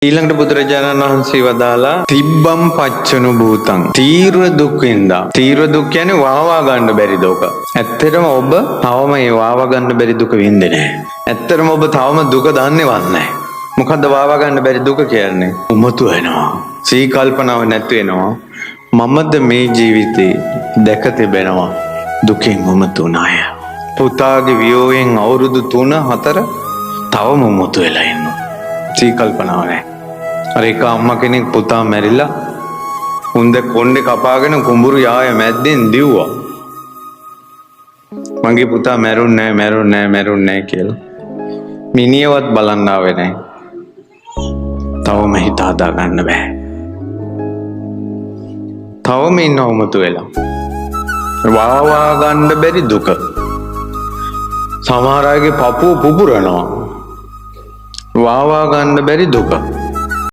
ඊළඟට බුදුරජාණන් වහන්සේ වදාලා තිබ්බම් පච්චනු භූතං තීව්‍ර දුක් වින්දා. තීව්‍ර දුක් කියන්නේ වාවා ගන්න බැරි දුක. ඇත්තටම ඔබ තවම මේ වාවා ගන්න බැරි දුක වින්දේ නැහැ. ඇත්තටම ඔබ තවම දුක දන්නේවත් නැහැ. මොකද්ද වාවා ගන්න බැරි දුක කියන්නේ? උමතු වෙනවා. සී කල්පනාව නැති වෙනවා. මමද මේ ජීවිතේ දැක තිබෙනවා දුකින් උමතුනාය. පුතාගේ වියෝයෙන් අවුරුදු 3-4 තවම උමතු වෙලා ඉන්නවා. සී කල්පනාව නැහැ. අර එක අම්මා කෙනෙක් පුතා මැරිලා උන්ද කොණ්ඩේ කපාගෙන කුඹුරු යාය මැද්දෙන් දිව්වා. මගේ පුතා මැරුන්නේ නැහැ කියලා. මිනියවත් බලන්න ආවේ නැහැ. තවම හිත හදා ගන්න බෑ. තවම ඉන්නවමතු වෙලා. වාවා ගන්න බැරි දුක. සමහර අයගේ පපුව පුපුරනවා. වාවා ගන්න බැරි දුක.